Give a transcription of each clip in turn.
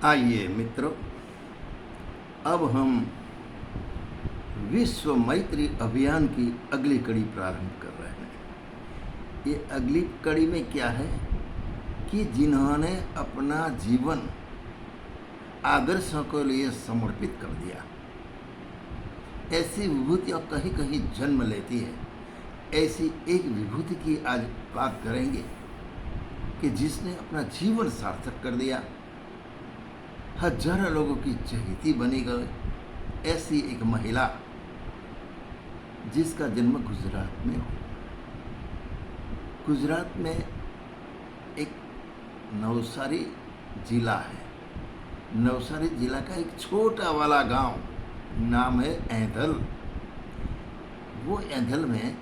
आइए मित्रों, अब हम विश्व मैत्री अभियान की अगली कड़ी प्रारंभ कर रहे हैं। ये अगली कड़ी में क्या है कि जिन्होंने अपना जीवन आदर्शों के लिए समर्पित कर दिया, ऐसी विभूतियाँ कहीं कहीं जन्म लेती है। ऐसी एक विभूति की आज बात करेंगे कि जिसने अपना जीवन सार्थक कर दिया, हजारों लोगों की चहेती बनी गई। ऐसी एक महिला जिसका जन्म गुजरात में हो। गुजरात में एक नवसारी जिला है। नवसारी जिला का एक छोटा वाला गांव, नाम है ऐंधल। वो ऐंधल में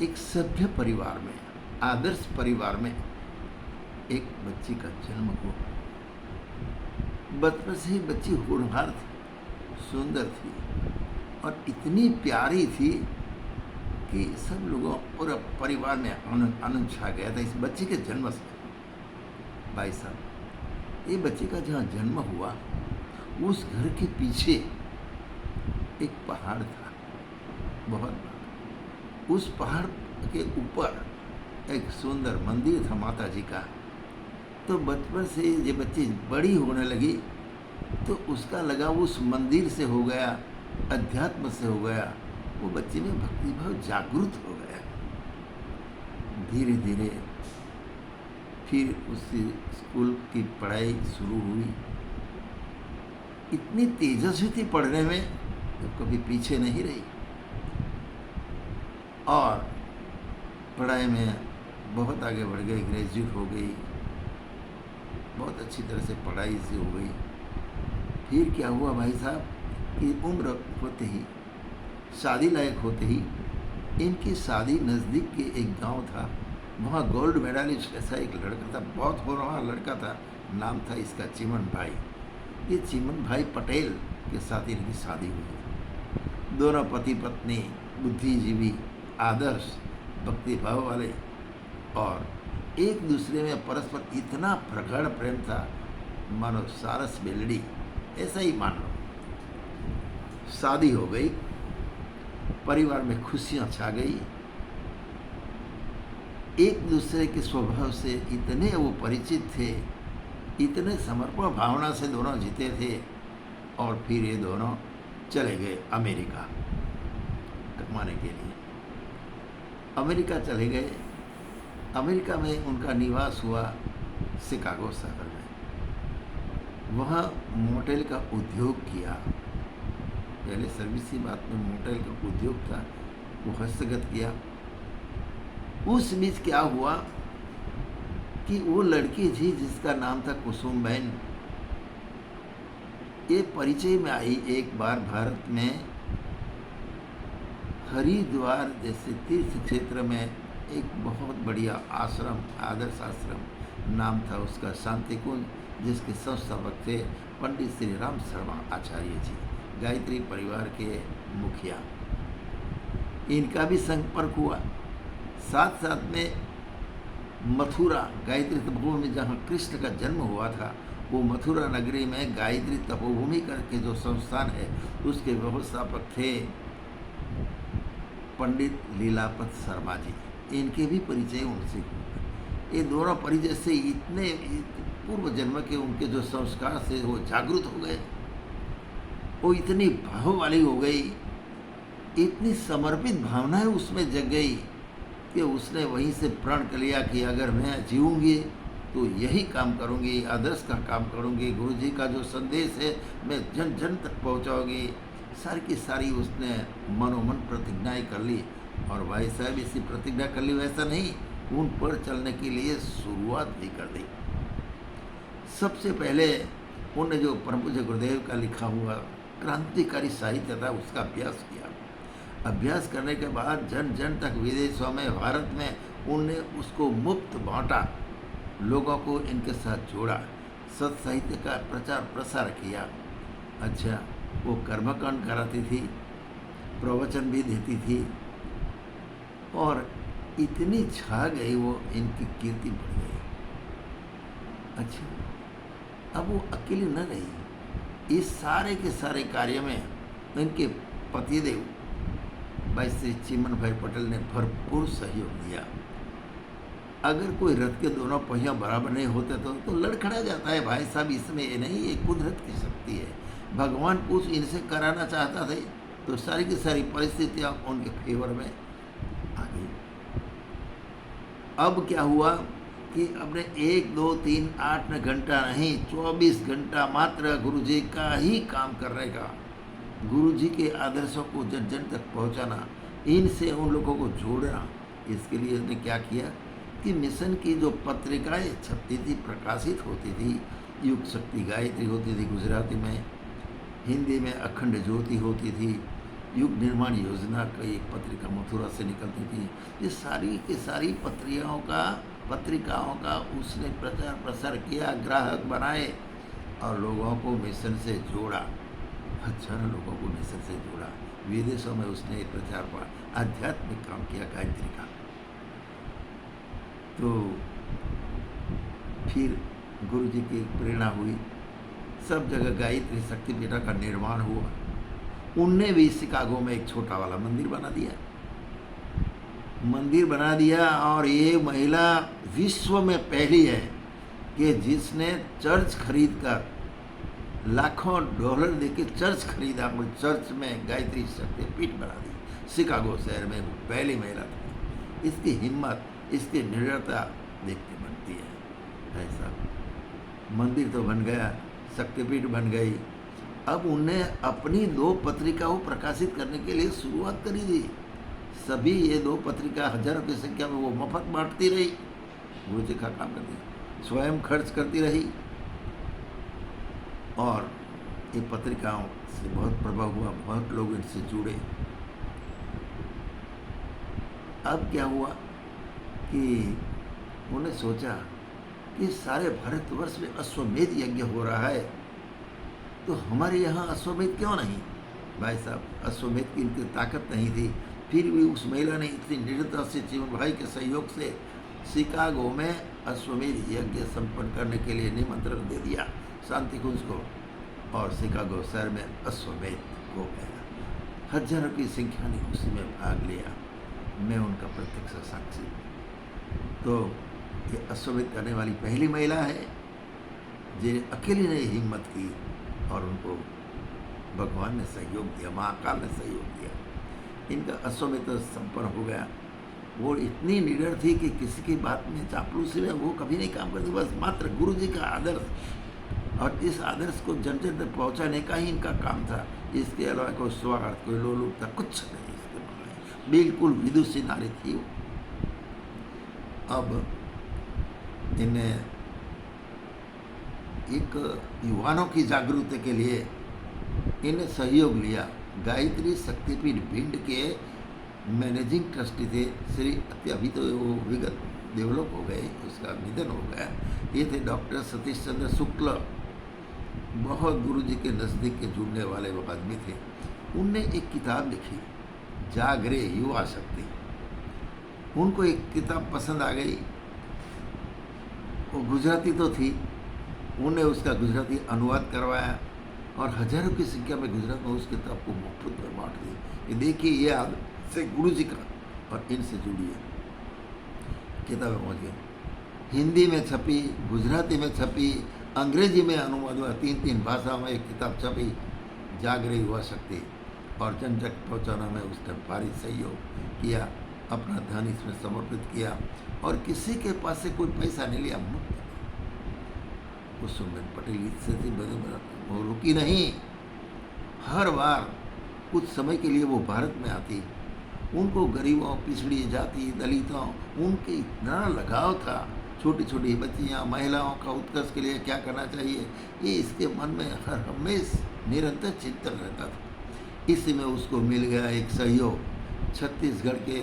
एक सभ्य परिवार में, आदर्श परिवार में एक बच्ची का जन्म हुआ। बचपन से ही बच्ची होनहार थी, सुंदर थी और इतनी प्यारी थी कि सब लोगों और परिवार में आनंद छा गया था इस बच्ची के जन्म से। भाई साहब, ये बच्चे का जहाँ जन्म हुआ, उस घर के पीछे एक पहाड़ था, बहुत बड़ा। उस पहाड़ के ऊपर एक सुंदर मंदिर था माता जी का। तो बचपन से ये बच्ची बड़ी होने लगी तो उसका लगाव उस मंदिर से हो गया, अध्यात्म से हो गया। वो बच्चे में भक्ति भाव जागृत हो गया। धीरे धीरे फिर उसकी स्कूल की पढ़ाई शुरू हुई। इतनी तेजस्वी थी पढ़ने में तो कभी पीछे नहीं रही और पढ़ाई में बहुत आगे बढ़ गई, ग्रेजुएट हो गई, बहुत अच्छी तरह से पढ़ाई से हो गई। फिर क्या हुआ भाई साहब कि उम्र होते ही, शादी लायक होते ही इनकी शादी नज़दीक के एक गांव था। वहाँ गोल्ड मेडलिस्ट ऐसा एक लड़का था, बहुत होनहार लड़का था। नाम था इसका चिमन भाई। ये चिमन भाई पटेल के साथ इनकी शादी हुई। दोनों पति पत्नी, बुद्धिजीवी, आदर्श, भक्ति भाव वाले और एक दूसरे में परस्पर इतना प्रगाढ़ प्रेम था, मानो सारस बेलड़ी, ऐसा ही मान लो। शादी हो गई, परिवार में खुशियां छा गई। एक दूसरे के स्वभाव से इतने वो परिचित थे, इतने समर्पण भावना से दोनों जीते थे। और फिर ये दोनों चले गए अमेरिका कमाने के लिए। अमेरिका चले गए। अमेरिका में उनका निवास हुआ शिकागो शहर में। वहाँ मोटेल का उद्योग किया। पहले सर्विस की बात में मोटेल का उद्योग था, वो हस्तगत किया। उस बीच क्या हुआ कि वो लड़की थी जिसका नाम था कुसुम बहन, ये परिचय में आई एक बार भारत में। हरिद्वार जैसे तीर्थ क्षेत्र में एक बहुत बढ़िया आश्रम, आदर्श आश्रम, नाम था उसका शांति कुंज, जिसके संस्थापक थे पंडित श्री राम शर्मा आचार्य जी, गायत्री परिवार के मुखिया। इनका भी संपर्क हुआ। साथ साथ में मथुरा, गायत्री तपोभूमि जहाँ कृष्ण का जन्म हुआ था, वो मथुरा नगरी में गायत्री तपोभूमि करके जो संस्थान है, उसके व्यवस्थापक थे पंडित लीलापत शर्मा जी। इनके भी परिचय उनसे हुए। ये दोनों परिचय से इतने पूर्व जन्म के उनके जो संस्कार से वो जागृत हो गए, वो इतनी भाव वाली हो गई, इतनी समर्पित भावनाएं उसमें जग गई कि उसने वहीं से प्रण कर लिया कि अगर मैं जीऊँगी तो यही काम करूँगी, आदर्श का काम करूँगी, गुरु जी का जो संदेश है मैं जन जन तक पहुँचाऊँगी। सारी की सारी उसने मनोमन प्रतिज्ञाएँ कर ली। और भाई साहब इसी प्रतिज्ञा कर ली वैसा नहीं, उन पर चलने के लिए शुरुआत भी कर दी। सबसे पहले उन्होंने जो परम पूज्य गुरुदेव का लिखा हुआ क्रांतिकारी साहित्य था, उसका अभ्यास किया। अभ्यास करने के बाद जन जन तक, विदेशों में, भारत में उनने उसको मुफ्त बांटा, लोगों को इनके साथ जोड़ा, सत साहित्य का प्रचार प्रसार किया। अच्छा, वो कर्मकांड कराती थी, प्रवचन भी देती थी और इतनी छा गई वो, इनकी कीर्ति बढ़ गई। अच्छा, अब वो अकेले न रही, इस सारे के सारे कार्य में इनके पतिदेव भाई श्री चिमन भाई पटेल ने भरपूर सहयोग दिया। अगर कोई रथ के दोनों पहिया बराबर नहीं होते तो लड़खड़ा जाता है भाई साहब, इसमें ये नहीं, ये कुदरत की शक्ति है। भगवान कुछ इनसे कराना चाहता थे तो सारी की सारी परिस्थितियाँ उनके फेवर में आ गई। अब क्या हुआ कि अपने 1 2 3 8 घंटा नहीं, 24 घंटा मात्र गुरु जी का ही काम करने का, गुरु जी के आदर्शों को जन जन तक पहुंचाना, इनसे उन लोगों को जोड़ना। इसके लिए उसने क्या किया कि मिशन की जो पत्रिकाएं छपती थी, प्रकाशित होती थी, युग शक्ति गायत्री होती थी गुजराती में, हिंदी में अखंड ज्योति होती थी, युग निर्माण योजना का एक पत्रिका मथुरा से निकलती थी। ये सारी की सारी पत्रिकाओं का उसने प्रचार प्रसार किया, ग्राहक बनाए और लोगों को मिशन से जोड़ा, हजारों लोगों को मिशन से जोड़ा। विदेशों में उसने प्रचार पर आध्यात्मिक काम किया गायत्री का। तो फिर गुरु जी की प्रेरणा हुई, सब जगह गायत्री शक्तिपीठ का निर्माण हुआ। उनने भी शिकागो में एक छोटा वाला मंदिर बना दिया और ये महिला विश्व में पहली है कि जिसने चर्च खरीद कर लाखों डॉलर देके चर्च खरीदा और चर्च में गायत्री शक्तिपीठ बना दी। शिकागो शहर में वो पहली महिला थी। इसकी हिम्मत, इसकी निडरता देख के बनती है। ऐसा मंदिर तो बन गया, शक्तिपीठ बन गई। अब उन्हें अपनी 2 पत्रिकाओं प्रकाशित करने के लिए शुरुआत करी थी। सभी ये 2 पत्रिका हजारों की संख्या में वो मुफ्त बांटती रही, गुरु जी का काम करती, स्वयं खर्च करती रही और ये पत्रिकाओं से बहुत प्रभाव हुआ, बहुत लोग इनसे जुड़े। अब क्या हुआ कि उन्हें सोचा कि सारे भारतवर्ष में अश्वमेध यज्ञ हो रहा है, तो हमारे यहाँ अश्वमेध क्यों नहीं। भाई साहब, अश्वमेध की इनकी ताकत नहीं थी, फिर भी उस महिला ने इतनी निडरता से चिमन भाई के सहयोग से शिकागो में अश्वमेध यज्ञ संपन्न करने के लिए निमंत्रण दे दिया शांति कुंज को, और शिकागो शहर में अश्वमेध हो गया। हजारों की संख्या ने उसमें भाग लिया, मैं उनका प्रत्यक्ष साक्षी। तो ये अश्वमेध करने वाली पहली महिला है जो अकेली ने हिम्मत की और उनको भगवान ने सहयोग दिया, महाकाल ने सहयोग दिया। इनका अश्वमेध तो संपन्न हो गया। वो इतनी निडर थी कि किसी की बात में, चापलूसी में वो कभी नहीं काम करती, बस मात्र गुरु जी का आदर्श और इस आदर्श को जन जन तक पहुँचाने का ही इनका काम था। इसके अलावा कोई स्वार्थ, कोई लोलुपता कुछ नहीं इसके मन में, बिल्कुल विदुषी नारी थी वो। अब इन्हें एक युवाओं की जागरूकता के लिए इन्हें सहयोग लिया। गायत्री शक्तिपीठ भिंड के मैनेजिंग ट्रस्टी थे श्री, अभी तो वो विगत डेवलप हो गए, उसका निधन हो गया। ये थे डॉक्टर सतीश चंद्र शुक्ल, बहुत गुरु जी के नज़दीक के जुड़ने वाले वो आदमी थे। उनने एक किताब लिखी, जागरे युवा शक्ति। उनको एक किताब पसंद आ गई, वो गुजराती तो थी, उन्हें उसका गुजराती अनुवाद करवाया और हजारों की संख्या में गुजरात में उस किताब को मुफ्त में बांट दी कि देखिए ये याद से गुरु जी का और इनसे जुड़िए। किताबें पहुँच गई, हिंदी में छपी, गुजराती में छपी, अंग्रेजी में अनुवाद हुआ, 3 भाषाओं में एक किताब छपी, जागरे युवा शक्ति। और जन तक पहुँचाने में उसने भारी सहयोग किया, अपना धन इसमें समर्पित किया और किसी के पास से कोई पैसा नहीं लिया, मुफ्त। कुसुमबेन पटेल इससे वो रुकी नहीं, हर बार कुछ समय के लिए वो भारत में आती। उनको गरीबों, पिछड़ी जाति, दलितों, उनके इतना लगाव था। छोटी छोटी बच्चियाँ, महिलाओं का उत्कर्ष के लिए क्या करना चाहिए, ये इसके मन में हर हमेशा निरंतर चिंतन रहता था। इसी में उसको मिल गया एक सहयोग छत्तीसगढ़ के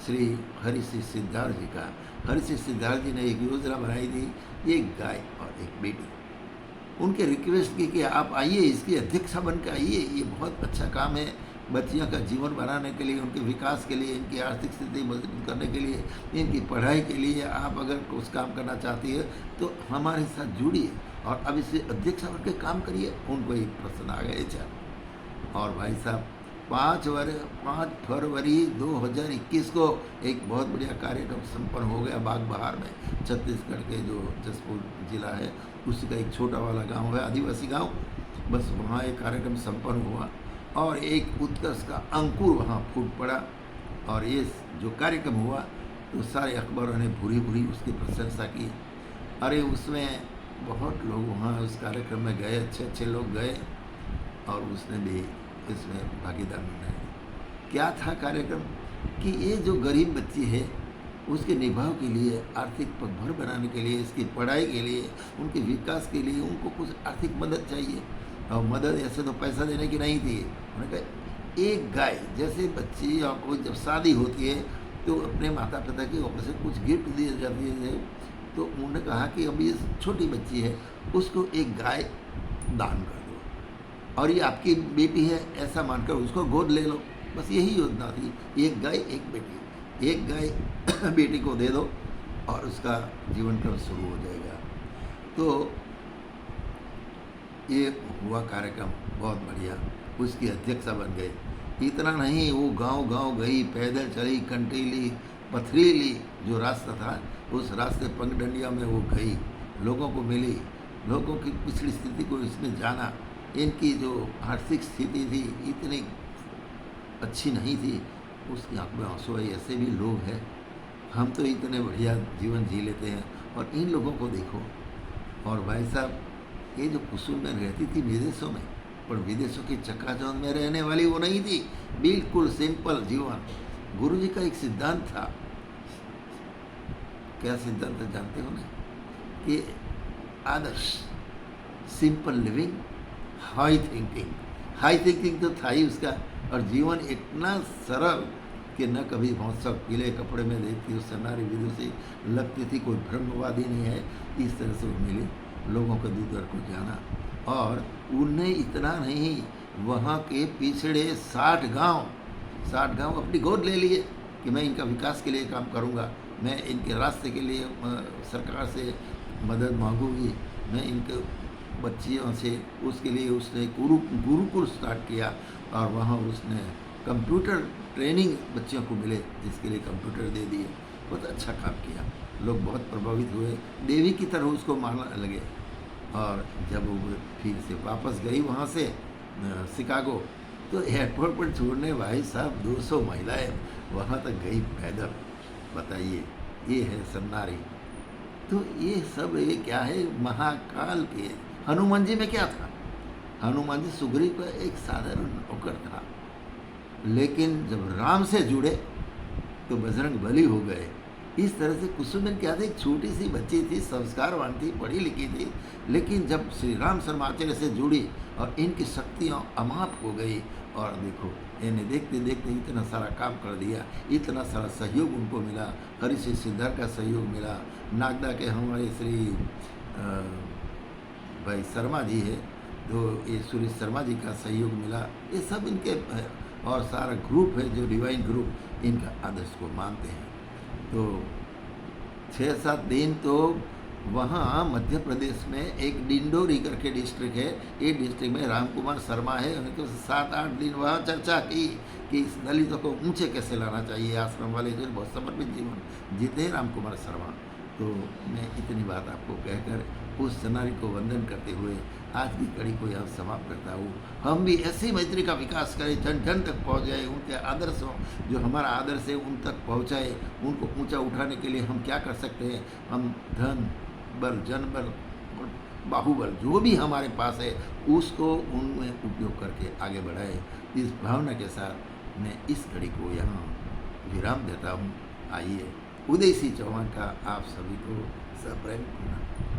श्री हरिश्री सिद्धार्थ जी का। हरिश्री सिद्धार्थ जी ने एक योजना बनाई थी, एक गाय और एक बेटी। उनके रिक्वेस्ट की कि आप आइए, इसकी अध्यक्षा बनकर आइए, ये बहुत अच्छा काम है बच्चियों का जीवन बनाने के लिए, उनके विकास के लिए, इनकी आर्थिक स्थिति मजबूत करने के लिए, इनकी पढ़ाई के लिए आप अगर कुछ काम करना चाहती है तो हमारे साथ जुड़िए। और अब इसे अध्यक्ष बन के काम करिए। उनको एक प्रश्न आ गए चार। और भाई साहब 5 फरवरी 2021 को एक बहुत बढ़िया कार्यक्रम संपन्न हो गया बाग बहार में। छत्तीसगढ़ के जो जसपुर जिला है उसी का एक छोटा वाला गांव है, आदिवासी गांव। बस वहाँ एक कार्यक्रम संपन्न हुआ और एक उत्कर्ष का अंकुर वहाँ फूट पड़ा। और ये जो कार्यक्रम हुआ तो सारे अखबारों ने भूरी भूरी उसकी प्रशंसा की। अरे उसमें बहुत लोग वहाँ उस कार्यक्रम में गए, अच्छे अच्छे लोग गए और उसने भी इसमें भागीदार बनाया। क्या था कार्यक्रम कि ये जो गरीब बच्ची है उसके निभाव के लिए, आर्थिक पगभर बनाने के लिए, इसकी पढ़ाई के लिए, उनके विकास के लिए उनको कुछ आर्थिक मदद चाहिए। और मदद ऐसे तो पैसा देने की नहीं थी। उन्होंने कहा एक गाय, जैसे बच्ची और कोई जब शादी होती है तो अपने माता पिता की ओर से कुछ गिफ्ट दिए जाती है, तो उन्होंने कहा कि अभी ये छोटी बच्ची है उसको एक गाय दान कर दो और ये आपकी बेटी है ऐसा मानकर उसको गोद ले लो। बस यही योजना थी, एक गाय एक बेटी, एक गाय बेटी को दे दो और उसका जीवन क्रम शुरू हो जाएगा। तो ये हुआ कार्यक्रम बहुत बढ़िया, उसकी अध्यक्षा बन गए। इतना नहीं, वो गांव गांव गई, पैदल चली, कंटीली पथरीली जो रास्ता था उस रास्ते पगडंडिया में वो गई, लोगों को मिली, लोगों की पिछड़ी स्थिति को इसने जाना। इनकी जो आर्थिक स्थिति थी इतनी अच्छी नहीं थी, उसकी आंख में आंसू आई। ऐसे भी लोग हैं, हम तो इतने बढ़िया जीवन जी लेते हैं और इन लोगों को देखो। और भाई साहब ये जो कुसुम में रहती थी विदेशों में, पर विदेशों की चकाचौंध में रहने वाली वो नहीं थी, बिल्कुल सिंपल जीवन। गुरु जी का एक सिद्धांत था, क्या सिद्धांत है जानते हो ना, कि आदर्श simple living high thinking. High thinking तो था ही उसका, और जीवन इतना सरल कि न कभी महोत्सव पीले कपड़े में देखती उस नारी विदुषी लगती थी, कोई ब्रह्मवादी नहीं है। इस तरह से वो मिली, लोगों के दूर दर को जाना। और उन्हें इतना नहीं, वहाँ के पिछड़े 60 गांव अपनी गोद ले लिए कि मैं इनका विकास के लिए काम करूँगा, मैं इनके रास्ते के लिए सरकार से मदद मांगूंगी, मैं इनके बच्चियों से, उसके लिए उसने गुरुकुल स्टार्ट किया। और वहाँ उसने कंप्यूटर ट्रेनिंग बच्चियों को मिले, जिसके लिए कंप्यूटर दे दिए। बहुत अच्छा काम किया, लोग बहुत प्रभावित हुए, देवी की तरह उसको मानने लगे। और जब वो फिर से वापस गई वहाँ से शिकागो, तो एयरपोर्ट पर छोड़ने भाई साहब 200 महिलाएं वहाँ तक गई पैदल। बताइए, ये है सन्नारी। तो ये सब ये क्या है, महाकाल के। हनुमान जी में क्या था, हनुमान जी सुग्रीव का एक साधारण नौकर था, लेकिन जब राम से जुड़े तो बजरंग बली हो गए। इस तरह से कुसुम क्या थी, एक छोटी सी बच्ची थी, संस्कारवान थी, पढ़ी लिखी थी, लेकिन जब श्री राम शर्माचार्य से जुड़ी और इनकी शक्तियाँ अमाप हो गई। और देखो इन्हें देखते देखते इतना सारा काम कर दिया, इतना सारा सहयोग उनको मिला। हरि श्री सिद्धार्थ का सहयोग मिला, नागदा के हमारे श्री भाई शर्मा जी है, तो ये सूर्य शर्मा जी का सहयोग मिला। ये सब इनके और सारा ग्रुप है जो डिवाइन ग्रुप, इनका आदर्श को मानते हैं। तो 6-7 दिन तो वहाँ मध्य प्रदेश में एक डिंडोरी करके डिस्ट्रिक्ट है, ये डिस्ट्रिक्ट में राम कुमार शर्मा है। उन्होंने तो 7-8 दिन वहाँ चर्चा की कि इस दलितों को ऊंचे कैसे लाना चाहिए, आश्रम वाले जो बहुत समर्पित जीवन जीते हैं राम कुमार शर्मा। तो मैं इतनी बात आपको कहकर उस सनारी को वंदन करते हुए आज की कड़ी को यहाँ समाप्त करता हूँ। हम भी ऐसी मैत्री का विकास करें, जन जन तक पहुँच जाए, उनके आदर्शों जो हमारा आदर्श है उन तक पहुँचाए। उनको ऊंचा उठाने के लिए हम क्या कर सकते हैं, हम धन बल, जनबल और बाहुबल जो भी हमारे पास है उसको उनमें उपयोग करके आगे बढ़ाए। इस भावना के साथ मैं इस कड़ी को यहाँ विराम देता हूँ। आइए, उदय सिंह चौहान का आप सभी को सप्रेम प्रणाम।